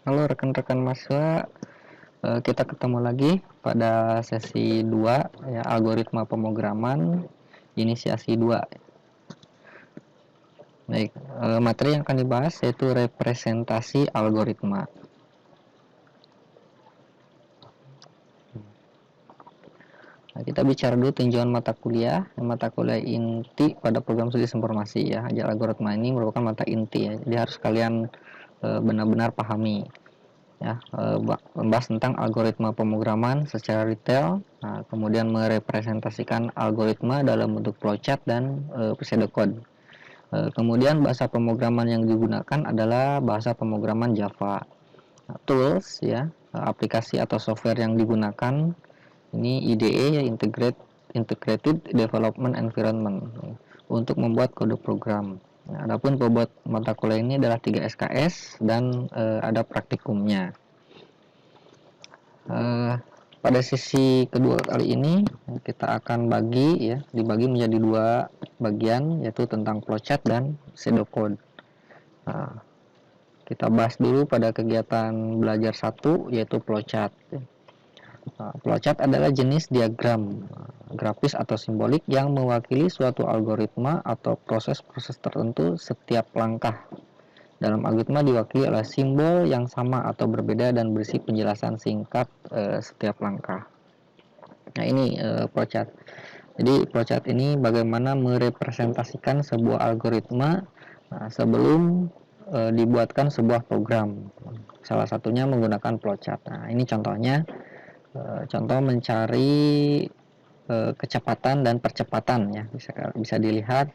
Halo rekan-rekan mahasiswa, kita ketemu lagi pada sesi 2 ya, algoritma pemrograman inisiasi 2. Baik, materi yang akan dibahas yaitu representasi algoritma. Nah, kita bicara dulu tinjauan mata kuliah. Mata kuliah inti pada program studi informasi ya. Algoritma ini merupakan mata inti ya. Jadi harus kalian benar-benar pahami. Ya, membahas tentang algoritma pemrograman secara detail, kemudian merepresentasikan algoritma dalam bentuk flowchart dan pseudocode. Kemudian bahasa pemrograman yang digunakan adalah bahasa pemrograman Java. Tools ya, aplikasi atau software yang digunakan ini IDE ya, Integrated Development Environment untuk membuat kode program. Nah, adapun bobot mata kuliah ini adalah 3 SKS dan ada praktikumnya. Pada sesi kedua kali ini kita akan dibagi menjadi 2 bagian, yaitu tentang flowchart dan pseudocode. Kita bahas dulu pada kegiatan belajar 1, yaitu flowchart. Flowchart adalah jenis diagram grafis atau simbolik yang mewakili suatu algoritma atau proses-proses tertentu. Setiap langkah dalam algoritma diwakili oleh simbol yang sama atau berbeda dan berisi penjelasan singkat setiap langkah. Nah, ini flowchart. Jadi flowchart ini bagaimana merepresentasikan sebuah algoritma sebelum dibuatkan sebuah program. Salah satunya menggunakan flowchart. Nah, ini contohnya. Contoh mencari kecepatan dan percepatan ya, bisa dilihat.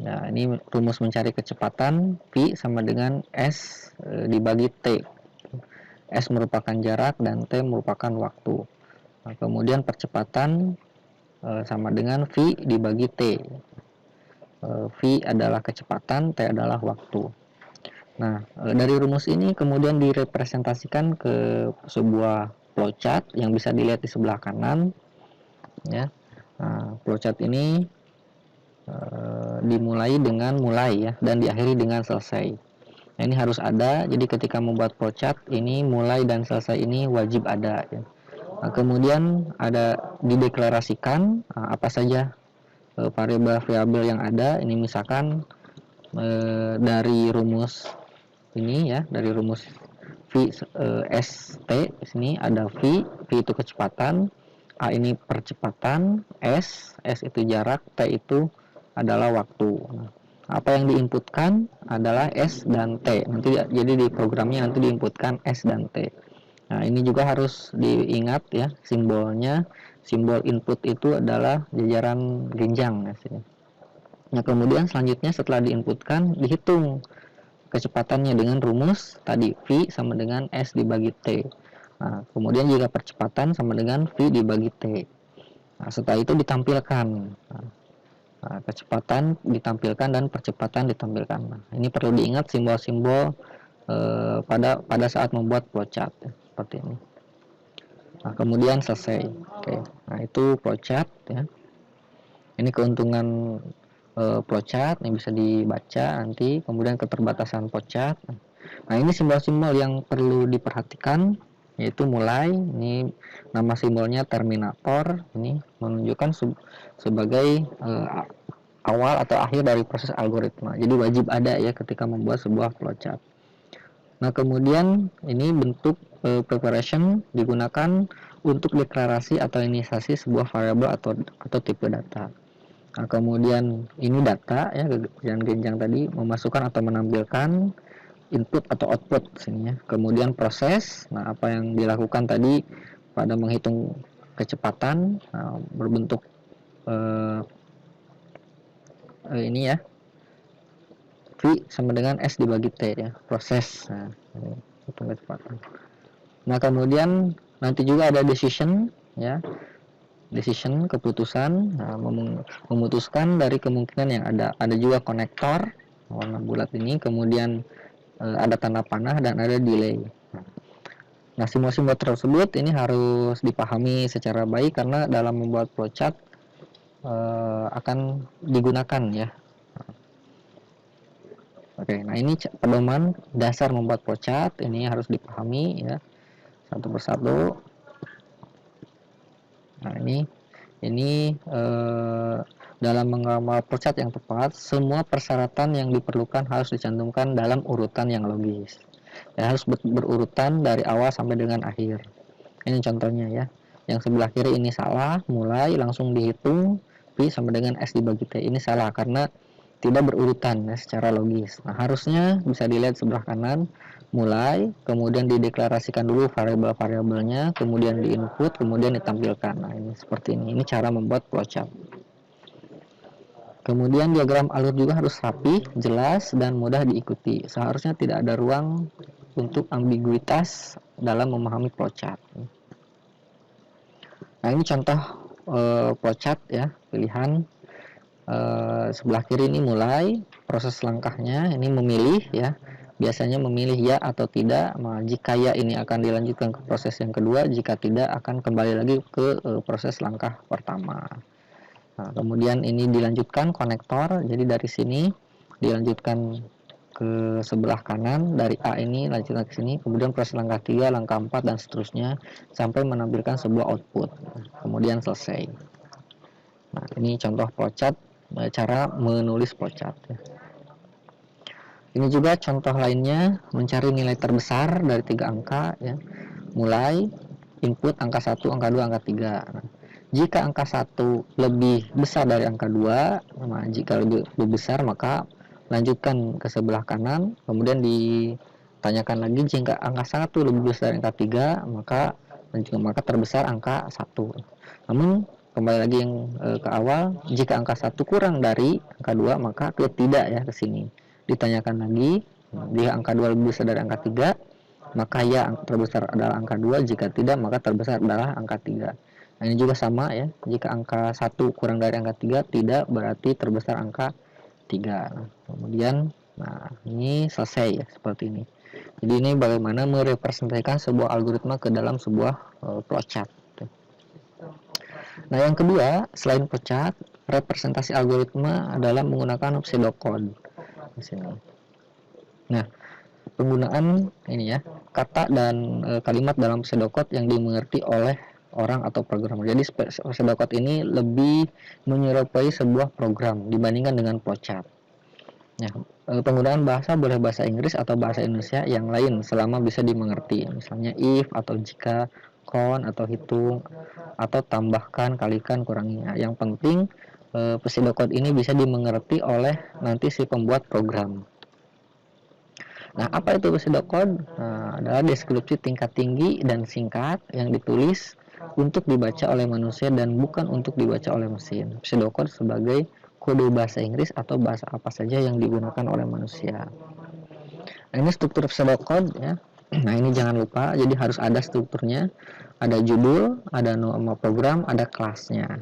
Nah, ini rumus mencari kecepatan, V sama dengan S dibagi T. S merupakan jarak dan T merupakan waktu. Nah, kemudian percepatan sama dengan V dibagi T. V adalah kecepatan, T adalah waktu. Nah, dari rumus ini kemudian direpresentasikan ke sebuah flowchart yang bisa dilihat di sebelah kanan ya. Nah, flowchart ini dimulai dengan mulai ya, dan diakhiri dengan selesai. Nah, ini harus ada. Jadi ketika membuat flowchart ini mulai dan selesai ini wajib ada ya. Nah, kemudian ada dideklarasikan apa saja variabel-variabel yang ada. Ini misalkan dari rumus ini ya, dari rumus V ST di sini ada V itu kecepatan, A ini percepatan, S itu jarak, T itu adalah waktu. Nah, apa yang diinputkan adalah S dan T. Nanti jadi di programnya nanti diinputkan S dan T. Nah, ini juga harus diingat ya, simbolnya. Simbol input itu adalah jajaran genjang ya. Nah, kemudian selanjutnya setelah diinputkan dihitung kecepatannya dengan rumus tadi V sama dengan S dibagi T. Nah, kemudian jika percepatan sama dengan V dibagi T. Nah, setelah itu ditampilkan. Nah, kecepatan ditampilkan dan percepatan ditampilkan. Nah, ini perlu diingat simbol-simbol pada saat membuat flowchart ya, seperti ini. Nah, kemudian selesai. Oke. Nah, itu flowchart ya. Ini keuntungan flowchart yang bisa dibaca nanti, kemudian keterbatasan flowchart. Nah, ini simbol-simbol yang perlu diperhatikan, yaitu mulai, ini nama simbolnya terminator, ini menunjukkan sebagai awal atau akhir dari proses algoritma. Jadi wajib ada ya ketika membuat sebuah flowchart. Nah, kemudian ini bentuk preparation digunakan untuk deklarasi atau inisiasi sebuah variabel atau tipe data. Nah, kemudian ini data ya, yang genjang tadi memasukkan atau menampilkan input atau output sini ya. Kemudian proses, nah apa yang dilakukan tadi pada menghitung kecepatan, berbentuk ini ya, V sama dengan S dibagi T ya, proses. Nah, ini hitung kecepatan. Nah, kemudian nanti juga ada decision ya, decision keputusan, memutuskan dari kemungkinan yang ada juga konektor warna bulat ini, kemudian ada tanda panah dan ada delay. Nah, simbol-simbol tersebut ini harus dipahami secara baik karena dalam membuat flowchart akan digunakan ya. Oke, nah ini pedoman dasar membuat flowchart, ini harus dipahami ya satu persatu. Nah ini dalam mengamal flowchart yang tepat, semua persyaratan yang diperlukan harus dicantumkan dalam urutan yang logis. Ya, harus berurutan dari awal sampai dengan akhir. Ini contohnya ya. Yang sebelah kiri ini salah, mulai langsung dihitung P sama dengan S dibagi T. Ini salah karena tidak berurutan ya, secara logis. Nah, harusnya bisa dilihat sebelah kanan, mulai, kemudian dideklarasikan dulu variabel-variabelnya, kemudian diinput, kemudian ditampilkan. Nah, ini seperti ini. Ini cara membuat flowchart. Kemudian diagram alur juga harus rapi, jelas, dan mudah diikuti. Seharusnya tidak ada ruang untuk ambiguitas dalam memahami flowchart. Nah, ini contoh flowchart ya, pilihan sebelah kiri ini mulai, proses langkahnya ini memilih ya. Biasanya memilih ya atau tidak. Nah, jika ya ini akan dilanjutkan ke proses yang kedua, jika tidak akan kembali lagi ke proses langkah pertama. Nah, kemudian ini dilanjutkan konektor, jadi dari sini dilanjutkan ke sebelah kanan, dari A ini lanjutkan ke sini, kemudian proses langkah 3, langkah 4 dan seterusnya sampai menampilkan sebuah output. Kemudian selesai. Nah, ini contoh flowchart, cara menulis flowchart ya. Ini juga contoh lainnya, mencari nilai terbesar dari 3 angka ya. Mulai input angka 1, angka 2, angka 3. Nah, jika angka 1 lebih besar dari angka 2, nah, jika lebih besar maka lanjutkan ke sebelah kanan, kemudian ditanyakan lagi jika angka 1 lebih besar dari angka 3, maka terbesar angka 1. Namun kembali lagi yang ke awal, jika angka 1 kurang dari angka 2 maka tidak ya ke sini. Ditanyakan lagi, jika angka 2 lebih besar dari angka 3, maka ya terbesar adalah angka 2, jika tidak maka terbesar adalah angka 3. Nah, ini juga sama ya, jika angka 1 kurang dari angka 3, tidak berarti terbesar angka 3. Nah, kemudian ini selesai ya, seperti ini. Jadi ini bagaimana merepresentasikan sebuah algoritma ke dalam sebuah flowchart. Nah, yang kedua, selain flowchart, representasi algoritma adalah menggunakan pseudocode di sini. Nah, penggunaan ini ya, kata dan kalimat dalam pseudocode yang dimengerti oleh orang atau programmer. Jadi pseudocode ini lebih menyerupai sebuah program dibandingkan dengan flowchart. Nah, penggunaan bahasa boleh bahasa Inggris atau bahasa Indonesia yang lain selama bisa dimengerti. Misalnya if atau jika, count atau hitung, atau tambahkan, kalikan, kurangi. Nah, yang penting pseudocode ini bisa dimengerti oleh nanti si pembuat program. Nah, apa itu pseudocode? Nah, adalah deskripsi tingkat tinggi dan singkat yang ditulis untuk dibaca oleh manusia dan bukan untuk dibaca oleh mesin. Pseudocode sebagai kode bahasa Inggris atau bahasa apa saja yang digunakan oleh manusia. Nah, ini struktur pseudocode ya. Nah, ini jangan lupa, jadi harus ada strukturnya. Ada judul, ada nama program, ada kelasnya.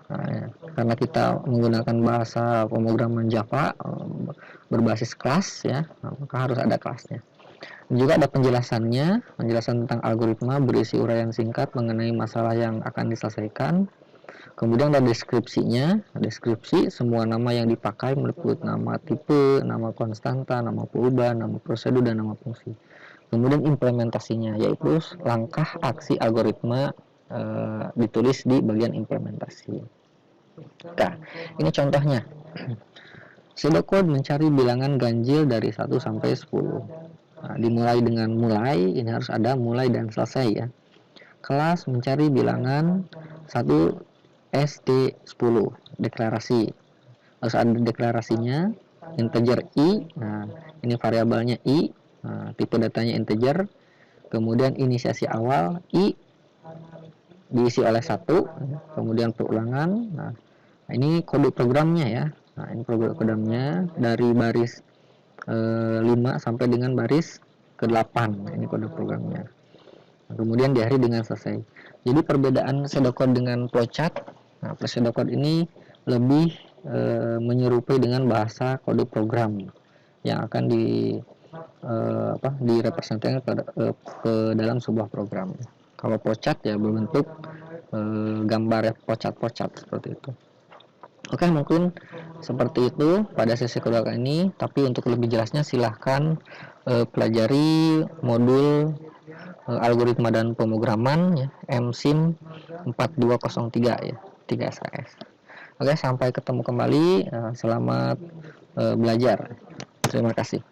Nah, ya. Karena kita menggunakan bahasa pemrograman Java berbasis kelas ya, maka harus ada kelasnya. Juga ada penjelasannya, penjelasan tentang algoritma berisi uraian singkat mengenai masalah yang akan diselesaikan. Kemudian ada deskripsinya, deskripsi semua nama yang dipakai meliputi nama tipe, nama konstanta, nama perubahan, nama prosedur dan nama fungsi. Kemudian implementasinya, yaitu langkah aksi algoritma ditulis di bagian implementasi. Nah, ini contohnya. Pseudocode mencari bilangan ganjil dari 1 sampai 10. Nah, dimulai dengan mulai, ini harus ada mulai dan selesai ya. Kelas mencari bilangan 1 SD10, deklarasi. Harus ada deklarasinya, integer i. Nah, ini variabelnya i. Nah, tipe datanya integer. Kemudian inisiasi awal i diisi oleh 1, kemudian perulangan. Nah, ini kode programnya ya. Nah, ini programnya dari baris 5 sampai dengan baris ke-8. Ini kode programnya. Nah, kemudian diakhiri dengan selesai. Jadi perbedaan pseudocode dengan flowchart. Nah, pseudocode ini lebih menyerupai dengan bahasa kode program yang akan direpresentasikan ke dalam sebuah program. Kalau flowchart ya berbentuk gambar ya, flowchart seperti itu. Oke, mungkin seperti itu pada sesi kedua kali ini. Tapi untuk lebih jelasnya silahkan pelajari modul algoritma dan pemrograman ya, MSIM 4203 ya, 3 SKS. Oke, sampai ketemu kembali. Selamat belajar. Terima kasih.